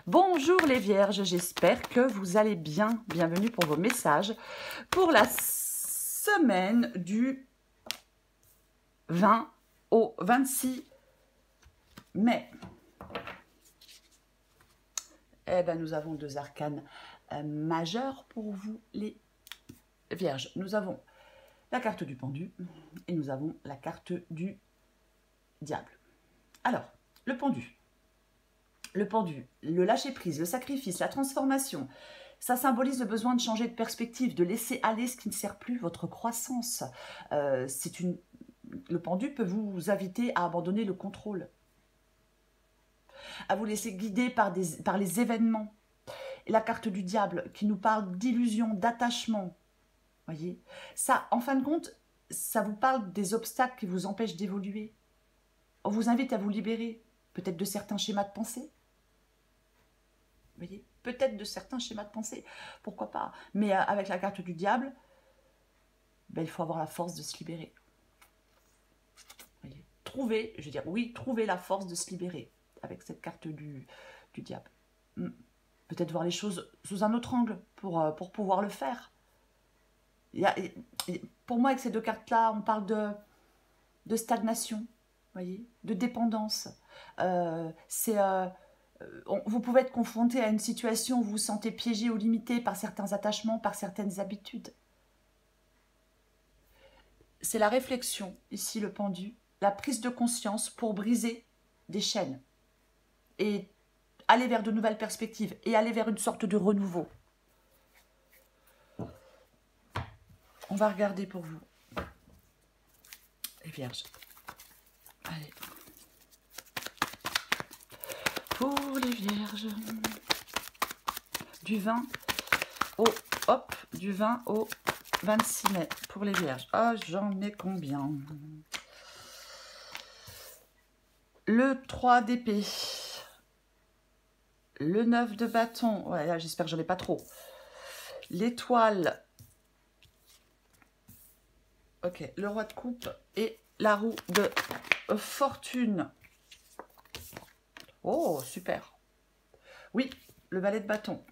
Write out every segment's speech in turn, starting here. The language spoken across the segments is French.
Bonjour les vierges, j'espère que vous allez bien. Bienvenue pour vos messages pour la semaine du 20 au 26 mai. Eh bien, nous avons deux arcanes majeurs pour vous les vierges. Nous avons la carte du pendu et nous avons la carte du diable. Alors, le pendu. Le pendu, le lâcher-prise, le sacrifice, la transformation, ça symbolise le besoin de changer de perspective, de laisser aller ce qui ne sert plus votre croissance. Le pendu peut vous inviter à abandonner le contrôle, à vous laisser guider par les événements. Et la carte du diable qui nous parle d'illusion, d'attachement. Voyez, ça, en fin de compte, ça vous parle des obstacles qui vous empêchent d'évoluer. On vous invite à vous libérer, peut-être de certains schémas de pensée. Vous voyez, peut-être de certains schémas de pensée, pourquoi pas. Mais avec la carte du diable, ben, il faut avoir la force de se libérer. Vous voyez, trouver, je veux dire, oui, trouver la force de se libérer avec cette carte du diable. Peut-être voir les choses sous un autre angle pour pouvoir le faire. Pour moi, avec ces deux cartes-là, on parle de stagnation, vous voyez, de dépendance. Vous pouvez être confronté à une situation où vous vous sentez piégé ou limité par certains attachements, par certaines habitudes. C'est la réflexion, ici le pendu, la prise de conscience pour briser des chaînes et aller vers de nouvelles perspectives et aller vers une sorte de renouveau. On va regarder pour vous, les vierges. Allez. Pour les vierges, du 20 au 26 mai, pour les vierges. Ah, j'en ai combien? Le 3 d'épée, le 9 de bâton, ouais, là j'espère que j'en ai pas trop. L'étoile, ok, le roi de coupe et la roue de fortune. Oh, super. Oui, le valet de bâton.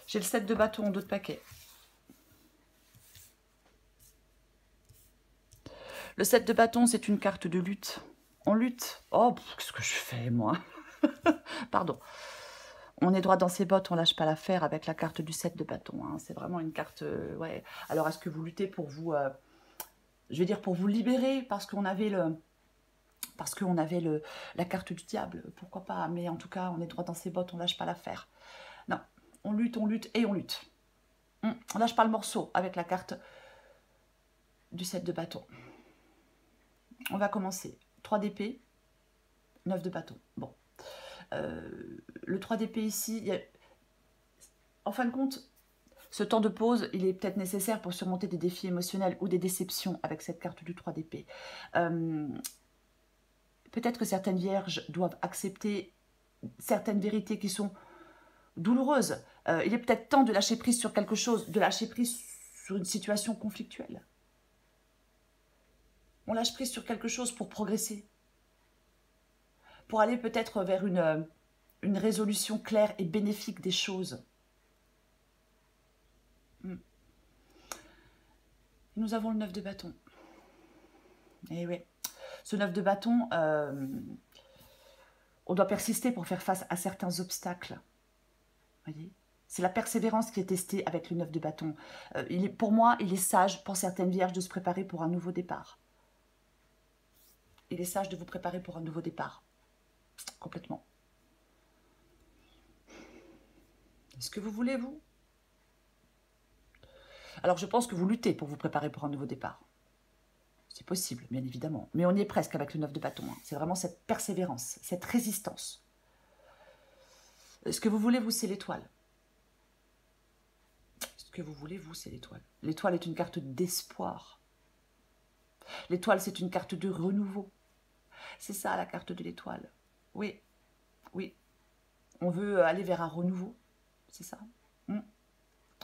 J'ai le 7 de bâton en dos de paquet. Le 7 de bâton, c'est une carte de lutte. On lutte. Oh, qu'est-ce que je fais, moi? Pardon. On est droit dans ses bottes, on lâche pas l'affaire avec la carte du 7 de bâton. Hein. C'est vraiment une carte... ouais. Alors, est-ce que vous luttez pour vous... je vais dire pour vous libérer, parce qu'on avait la carte du diable, pourquoi pas. Mais en tout cas, on est droit dans ses bottes, on lâche pas l'affaire. Non, on lutte et on lutte. On lâche pas le morceau avec la carte du 7 de bâton. On va commencer. 3 d'épée, 9 de bâton. Bon. Le 3 d'épée ici, en fin de compte, ce temps de pause, il est peut-être nécessaire pour surmonter des défis émotionnels ou des déceptions avec cette carte du 3 d'épée. Peut-être que certaines vierges doivent accepter certaines vérités qui sont douloureuses. Il est peut-être temps de lâcher prise sur quelque chose, de lâcher prise sur une situation conflictuelle. On lâche prise sur quelque chose pour progresser. Pour aller peut-être vers une résolution claire et bénéfique des choses. Nous avons le 9 de bâton. Et oui, ce 9 de bâton, on doit persister pour faire face à certains obstacles. Voyez, c'est la persévérance qui est testée avec le 9 de bâton. Pour moi, il est sage pour certaines vierges de se préparer pour un nouveau départ. Il est sage de vous préparer pour un nouveau départ. Complètement. Est-ce que vous voulez, vous? Alors, je pense que vous luttez pour vous préparer pour un nouveau départ. C'est possible, bien évidemment. Mais on y est presque avec le 9 de bâton. Hein. C'est vraiment cette persévérance, cette résistance. Ce que vous voulez, vous, c'est l'étoile. Ce que vous voulez, vous, c'est l'étoile. L'étoile est une carte d'espoir. L'étoile, c'est une carte de renouveau. C'est ça, la carte de l'étoile. Oui, oui. On veut aller vers un renouveau. C'est ça.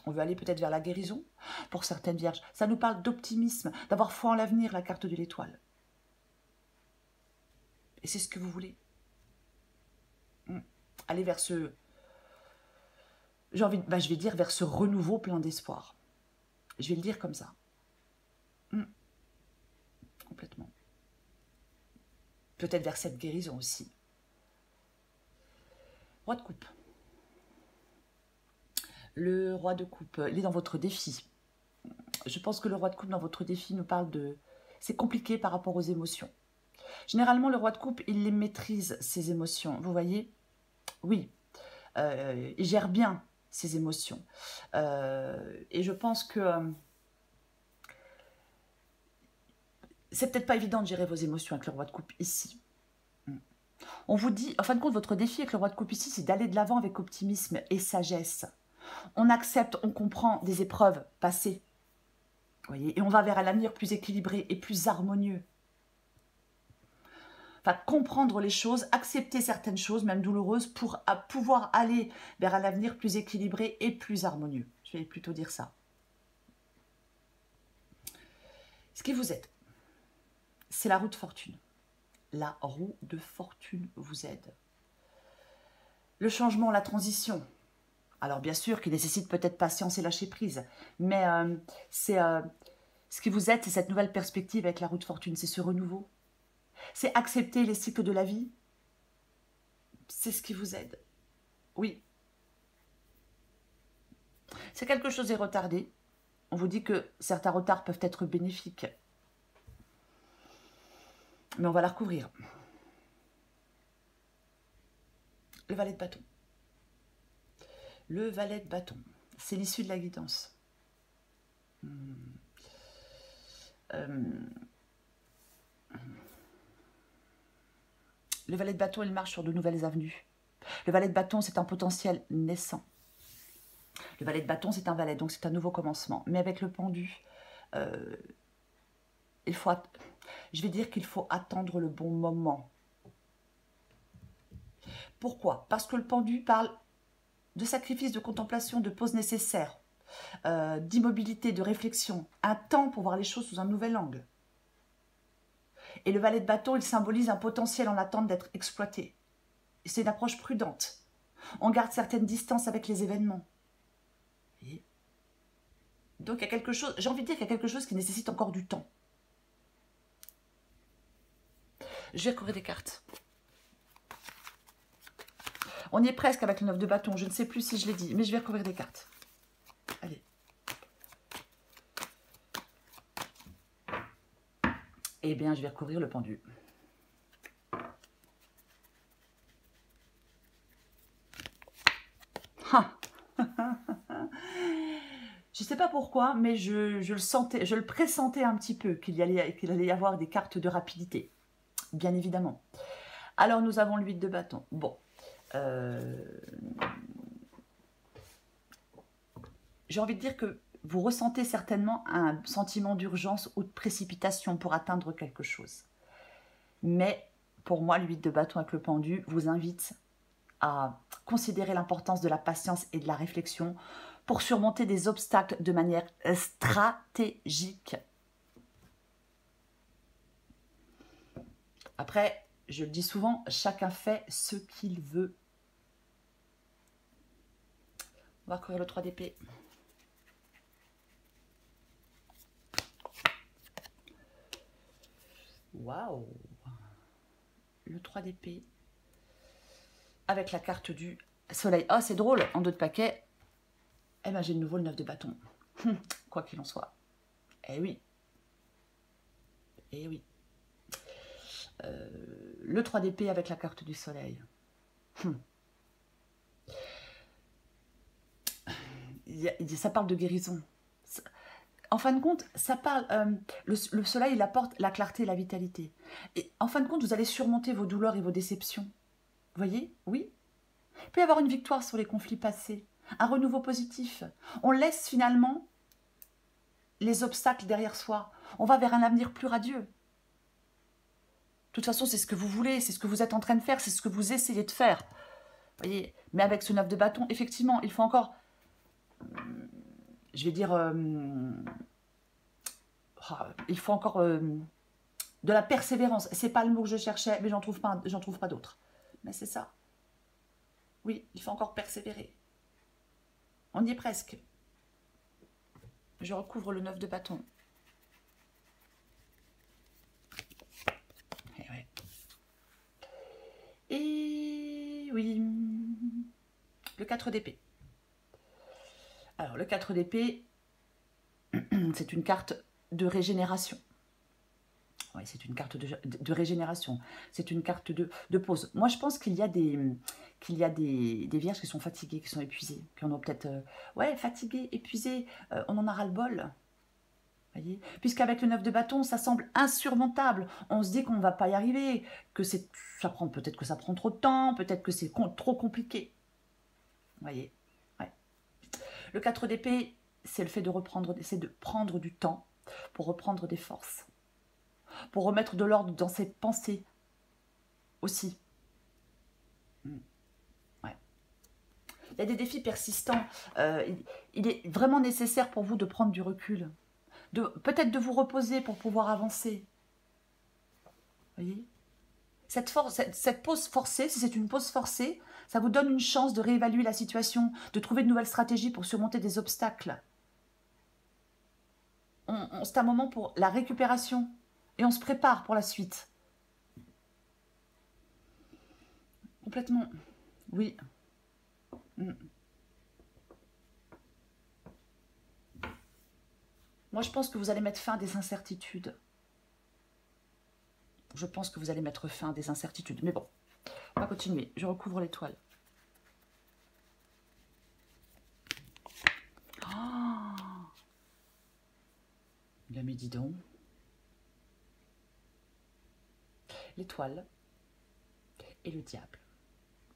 On veut aller peut-être vers la guérison pour certaines vierges. Ça nous parle d'optimisme, d'avoir foi en l'avenir, la carte de l'étoile. Et c'est ce que vous voulez. aller vers ce, je vais dire vers ce renouveau plein d'espoir. Je vais le dire comme ça. Complètement. Peut-être vers cette guérison aussi. Roi de coupe. Le roi de coupe, il est dans votre défi. Je pense que le roi de coupe dans votre défi nous parle de... C'est compliqué par rapport aux émotions. Généralement, le roi de coupe, il les maîtrise, ses émotions. Vous voyez? Oui. Il gère bien ses émotions. Et je pense que... c'est peut-être pas évident de gérer vos émotions avec le roi de coupe ici. On vous dit, en fin de compte, votre défi avec le roi de coupe ici, c'est d'aller de l'avant avec optimisme et sagesse. On accepte, on comprend des épreuves passées. Voyez, et on va vers un avenir plus équilibré et plus harmonieux. Enfin, comprendre les choses, accepter certaines choses, même douloureuses, pour pouvoir aller vers un avenir plus équilibré et plus harmonieux. Je vais plutôt dire ça. Ce qui vous aide, c'est la roue de fortune. La roue de fortune vous aide. Le changement, la transition. Alors bien sûr, qui nécessite peut-être patience et lâcher prise. Mais ce qui vous aide, c'est cette nouvelle perspective avec la roue de fortune. C'est ce renouveau. C'est accepter les cycles de la vie. C'est ce qui vous aide. Oui. C'est quelque chose est retardé. On vous dit que certains retards peuvent être bénéfiques. Mais on va la recouvrir. Le valet de bâton. Le valet de bâton. C'est l'issue de la guidance. Le valet de bâton, il marche sur de nouvelles avenues. Le valet de bâton, c'est un potentiel naissant. Le valet de bâton, c'est un valet, donc c'est un nouveau commencement. Mais avec le pendu, je vais dire qu'il faut attendre le bon moment. Pourquoi? Parce que le pendu parle de sacrifice, de contemplation, de pause nécessaire, d'immobilité, de réflexion, un temps pour voir les choses sous un nouvel angle. Et le valet de bâton, il symbolise un potentiel en attente d'être exploité. C'est une approche prudente. On garde certaines distances avec les événements. Et donc il y a quelque chose, j'ai envie de dire qu'il y a quelque chose qui nécessite encore du temps. Je vais recouvrir des cartes. On y est presque avec le 9 de bâton. Je ne sais plus si je l'ai dit, mais je vais recouvrir des cartes. Allez. Eh bien, je vais recouvrir le pendu. Je ne sais pas pourquoi, mais je le sentais, je le pressentais un petit peu qu'il allait y avoir des cartes de rapidité. Bien évidemment. Alors, nous avons le 8 de bâton. Bon. J'ai envie de dire que vous ressentez certainement un sentiment d'urgence ou de précipitation pour atteindre quelque chose. Mais pour moi, le 8 de bâton avec le pendu vous invite à considérer l'importance de la patience et de la réflexion pour surmonter des obstacles de manière stratégique. Après, je le dis souvent, chacun fait ce qu'il veut. On va courir le 3 d'épée. Waouh! Le 3 d'épée. Avec la carte du soleil. Oh, c'est drôle, en dos de paquet. Eh bien, j'ai de nouveau le 9 de bâton. Quoi qu'il en soit. Eh oui. Eh oui. Le 3 d'épée avec la carte du soleil. Ça parle de guérison. En fin de compte, ça parle. Le soleil, il apporte la clarté et la vitalité. Et en fin de compte, vous allez surmonter vos douleurs et vos déceptions. Vous voyez? Oui. Il peut y avoir une victoire sur les conflits passés. Un renouveau positif. On laisse finalement les obstacles derrière soi. On va vers un avenir plus radieux. De toute façon, c'est ce que vous voulez, c'est ce que vous êtes en train de faire, c'est ce que vous essayez de faire. Vous voyez? Mais avec ce 9 de bâton, effectivement, il faut encore... je vais dire... il faut encore de la persévérance. C'est pas le mot que je cherchais, mais j'en trouve pas d'autre. Mais c'est ça. Oui, il faut encore persévérer. On y est presque. Je recouvre le 9 de bâton. Et, ouais. Et oui, le 4 d'épée. Alors, le 4 d'épée, c'est une carte de régénération. Oui, c'est une carte de régénération. C'est une carte de pause. Moi, je pense qu'il y a des vierges qui sont fatiguées, qui sont épuisées, qui en ont peut-être... ouais, fatiguées, épuisées, on en a ras-le-bol. Puisqu'avec le 9 de bâton, ça semble insurmontable. On se dit qu'on ne va pas y arriver, que peut-être que ça prend trop de temps, peut-être que c'est trop compliqué. Vous voyez, ouais. Le 4 d'épée, c'est le fait de prendre du temps pour reprendre des forces, pour remettre de l'ordre dans ses pensées aussi. Ouais. Il y a des défis persistants. Il est vraiment nécessaire pour vous de prendre du recul. Peut-être de vous reposer pour pouvoir avancer. Vous voyez, cette pause forcée, si c'est une pause forcée, ça vous donne une chance de réévaluer la situation, de trouver de nouvelles stratégies pour surmonter des obstacles. C'est un moment pour la récupération et on se prépare pour la suite. Complètement. Oui. Moi, je pense que vous allez mettre fin à des incertitudes. Je pense que vous allez mettre fin à des incertitudes. Mais bon, on va continuer. Je recouvre l'étoile. Oh, bien, mais dis donc. L'étoile et le diable.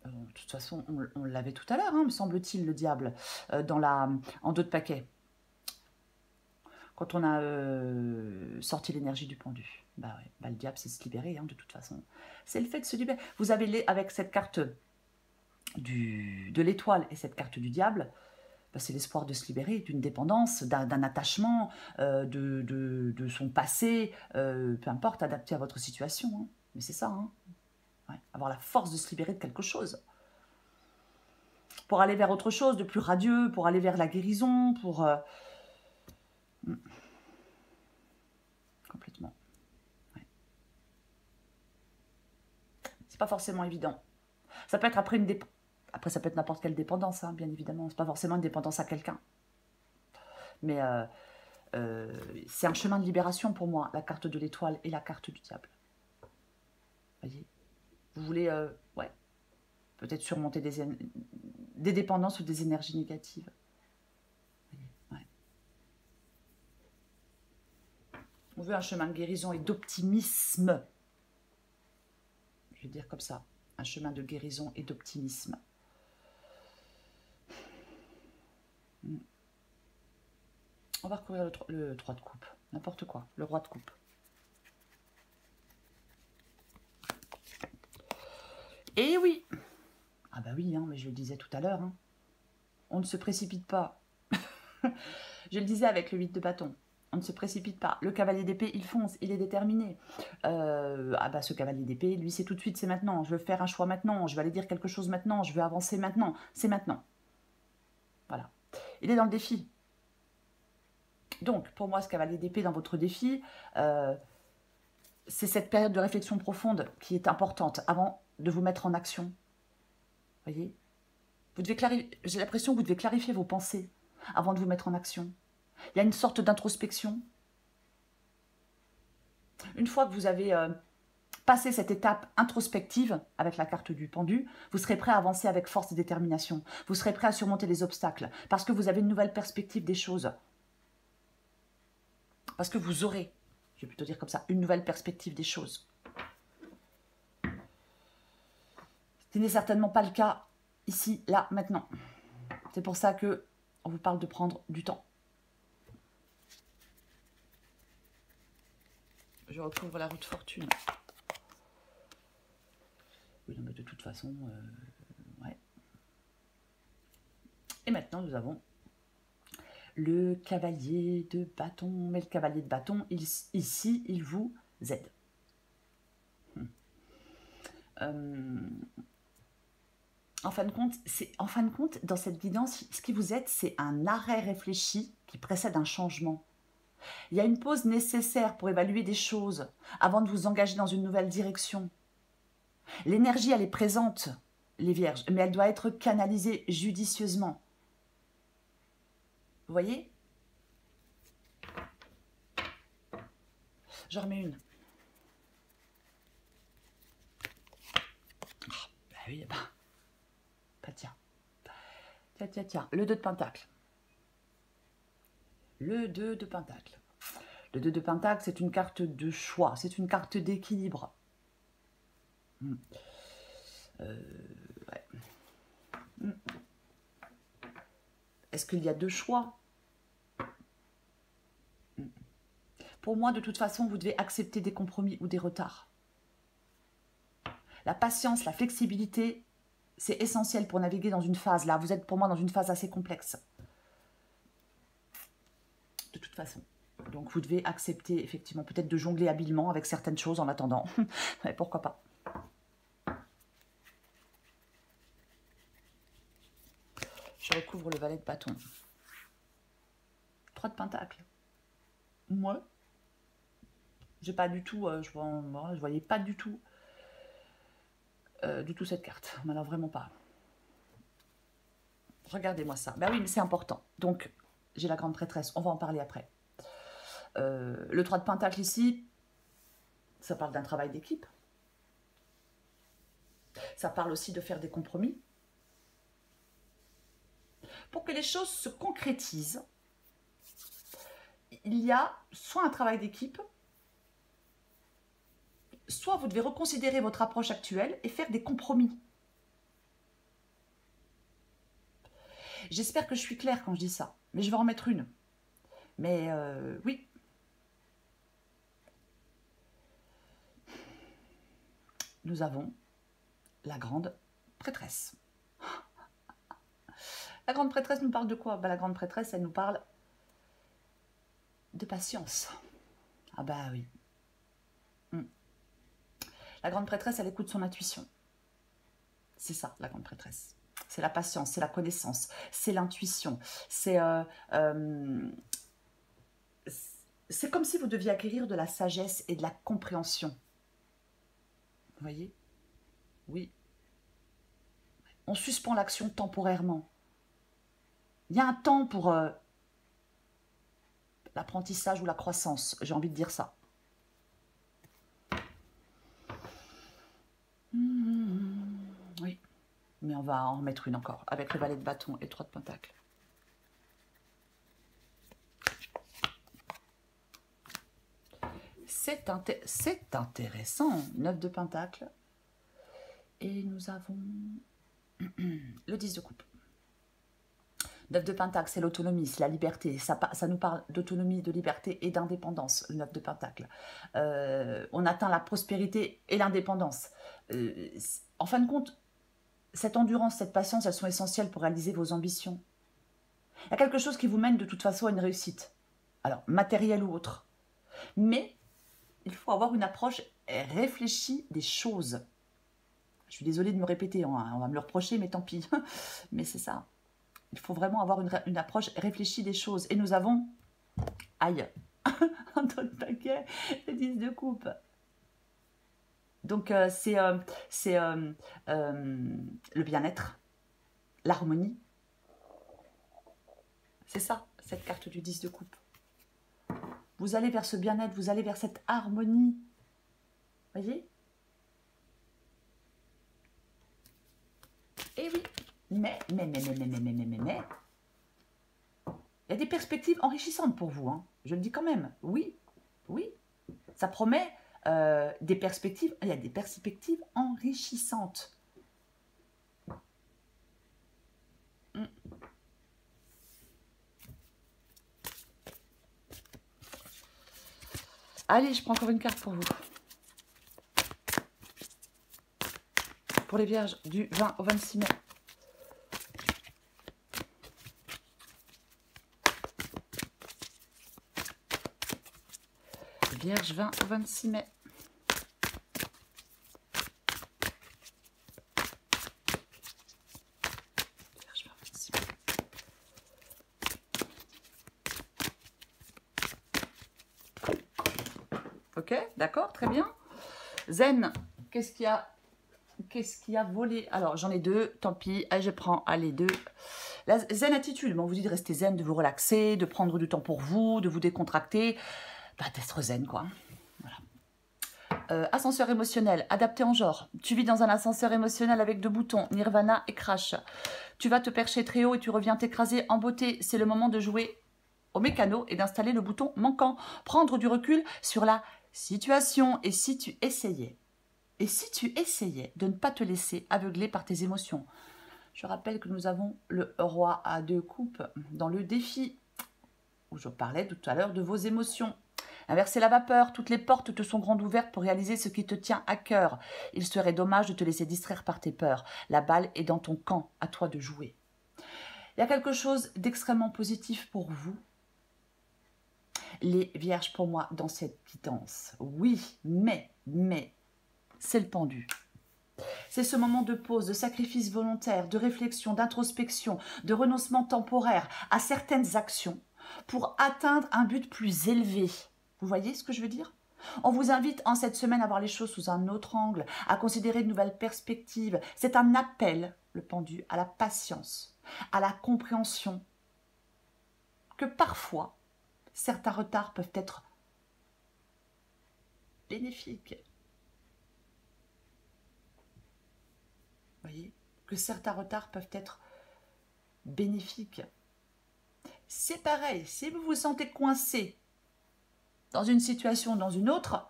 De toute façon, on l'avait tout à l'heure, hein, me semble-t-il, le diable, en dos de paquet. Quand on a sorti l'énergie du pendu. Bah, ouais, bah, le diable, c'est se libérer, hein, de toute façon. C'est le fait de se libérer. Vous avez, avec cette carte de l'étoile et cette carte du diable, bah, c'est l'espoir de se libérer d'une dépendance, d'un attachement, de son passé, peu importe, adapté à votre situation. Hein. Mais c'est ça, hein. Ouais, avoir la force de se libérer de quelque chose. Pour aller vers autre chose de plus radieux, pour aller vers la guérison, pour... Complètement. Ouais. C'est pas forcément évident. Ça peut être après ça peut être n'importe quelle dépendance, hein, bien évidemment. C'est pas forcément une dépendance à quelqu'un. Mais c'est un chemin de libération pour moi, la carte de l'étoile et la carte du diable. Voyez, vous voulez, ouais, peut-être surmonter des dépendances ou des énergies négatives. Ouais. On veut un chemin de guérison et d'optimisme. Je vais dire comme ça, un chemin de guérison et d'optimisme. On va recouvrir le 3 de coupe, n'importe quoi, le roi de coupe. Et oui, ah bah oui, hein, mais je le disais tout à l'heure, hein. On ne se précipite pas. Je le disais avec le 8 de bâton, on ne se précipite pas. Le cavalier d'épée, il fonce, il est déterminé. Ah bah ce cavalier d'épée, lui c'est tout de suite, c'est maintenant. Je veux faire un choix maintenant, je vais aller dire quelque chose maintenant, je veux avancer maintenant, c'est maintenant. Voilà, il est dans le défi. Donc, pour moi, ce cavalier d'épée dans votre défi, c'est cette période de réflexion profonde qui est importante avant de vous mettre en action. Voyez, j'ai l'impression que vous devez clarifier vos pensées avant de vous mettre en action. Il y a une sorte d'introspection. Une fois que vous avez passé cette étape introspective avec la carte du pendu, vous serez prêt à avancer avec force et détermination. Vous serez prêt à surmonter les obstacles parce que vous avez une nouvelle perspective des choses. Parce que vous aurez, je vais plutôt dire comme ça, une nouvelle perspective des choses. Ce n'est certainement pas le cas ici, là, maintenant. C'est pour ça que on vous parle de prendre du temps. Je recouvre la roue de fortune. Oui, non, mais de toute façon, ouais. Et maintenant, nous avons le cavalier de bâton. Mais le cavalier de bâton, ici, il vous aide. En fin de compte, dans cette guidance, ce qui vous aide, c'est un arrêt réfléchi qui précède un changement. Il y a une pause nécessaire pour évaluer des choses avant de vous engager dans une nouvelle direction. L'énergie, elle est présente, les vierges, mais elle doit être canalisée judicieusement. Vous voyez? J'en remets une. Bah oui, bah. Tiens. Tiens. Le 2 de Pentacle. Le 2 de Pentacle. Le 2 de Pentacle, c'est une carte de choix. C'est une carte d'équilibre. Ouais. Est-ce qu'il y a deux choix? Pour moi, de toute façon, vous devez accepter des compromis ou des retards. La patience, la flexibilité, c'est essentiel pour naviguer dans une phase. Là, vous êtes pour moi dans une phase assez complexe. De toute façon. Donc, vous devez accepter, effectivement, peut-être de jongler habilement avec certaines choses en attendant. Mais pourquoi pas. Je recouvre le valet de bâton. 3 de Pentacle. Moi, j'ai pas du tout, je voyais pas du tout cette carte. Mais alors vraiment pas. Regardez-moi ça. Ben oui, mais c'est important. Donc, j'ai la grande prêtresse. On va en parler après. Le 3 de Pentacle ici, ça parle d'un travail d'équipe. Ça parle aussi de faire des compromis. Pour que les choses se concrétisent, il y a soit un travail d'équipe, soit vous devez reconsidérer votre approche actuelle et faire des compromis. J'espère que je suis claire quand je dis ça, mais je vais en mettre une. Mais oui. Nous avons la grande prêtresse. La grande prêtresse nous parle de quoi? La grande prêtresse, elle nous parle de patience. Ah bah oui. La grande prêtresse, elle écoute son intuition. C'est ça, la grande prêtresse. C'est la patience, c'est la connaissance, c'est l'intuition. C'est comme si vous deviez acquérir de la sagesse et de la compréhension. Vous voyez? Oui. On suspend l'action temporairement. Il y a un temps pour l'apprentissage ou la croissance, j'ai envie de dire ça. Oui, mais on va en mettre une encore, avec le valet de bâton et 3 de Pentacle. C'est intéressant, 9 de Pentacle. Et nous avons le 10 de coupe. 9 de Pentacle, c'est l'autonomie, c'est la liberté. Ça nous parle d'autonomie, de liberté et d'indépendance, le 9 de Pentacle. On atteint la prospérité et l'indépendance. En fin de compte, cette endurance, cette patience, elles sont essentielles pour réaliser vos ambitions. Il y a quelque chose qui vous mène de toute façon à une réussite. Alors, matérielle ou autre. Mais il faut avoir une approche réfléchie des choses. Je suis désolée de me répéter, on va me le reprocher, mais tant pis. Mais c'est ça. Il faut vraiment avoir une approche réfléchie des choses. Et nous avons, aïe, un ton de paquet, le 10 de coupe. Donc, c'est le bien-être, l'harmonie. C'est ça, cette carte du 10 de coupe. Vous allez vers ce bien-être, vous allez vers cette harmonie. Voyez? Et oui, mais, il y a des perspectives enrichissantes pour vous, hein. Je le dis quand même. Oui, ça promet des perspectives, il y a des perspectives enrichissantes. Allez, je prends encore une carte pour vous. Pour les vierges du 20 au 26 mai. Vierge 20 au 26 mai. Ok, d'accord, très bien. Zen, qu'est-ce qu'il y a? Qu'est-ce qui a volé? Alors, j'en ai deux, tant pis, je prends, allez, deux. La zen attitude, on vous dit de rester zen, de vous relaxer, de prendre du temps pour vous, de vous décontracter, d'être zen, quoi. Voilà. Ascenseur émotionnel, adapté en genre. Tu vis dans un ascenseur émotionnel avec deux boutons, Nirvana et Crash. Tu vas te percher très haut et tu reviens t'écraser en beauté. C'est le moment de jouer au mécano et d'installer le bouton manquant. Prendre du recul sur la situation. Et si tu essayais de ne pas te laisser aveugler par tes émotions? Je rappelle que nous avons le roi à deux coupes dans le défi, où je parlais tout à l'heure de vos émotions. Inverser la vapeur, toutes les portes te sont grandes ouvertes pour réaliser ce qui te tient à cœur. Il serait dommage de te laisser distraire par tes peurs. La balle est dans ton camp, à toi de jouer. Il y a quelque chose d'extrêmement positif pour vous, les vierges, pour moi, dans cette quittance. Oui, mais, c'est le pendu. C'est ce moment de pause, de sacrifice volontaire, de réflexion, d'introspection, de renoncement temporaire à certaines actions pour atteindre un but plus élevé. Vous voyez ce que je veux dire? On vous invite en cette semaine à voir les choses sous un autre angle, à considérer de nouvelles perspectives. C'est un appel, le pendu, à la patience, à la compréhension, que parfois, certains retards peuvent être bénéfiques. Vous voyez, que certains retards peuvent être bénéfiques. C'est pareil, si vous vous sentez coincé dans une situation ou dans une autre,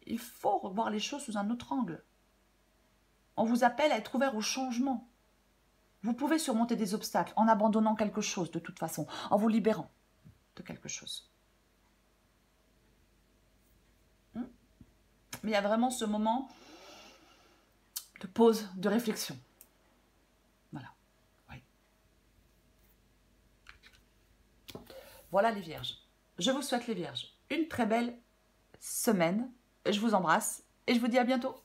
il faut revoir les choses sous un autre angle. On vous appelle à être ouvert au changement. Vous pouvez surmonter des obstacles en abandonnant quelque chose de toute façon, en vous libérant de quelque chose. Mais il y a vraiment ce moment de pause, de réflexion. Voilà. Oui. Voilà les vierges. Je vous souhaite les vierges une très belle semaine. Je vous embrasse et je vous dis à bientôt.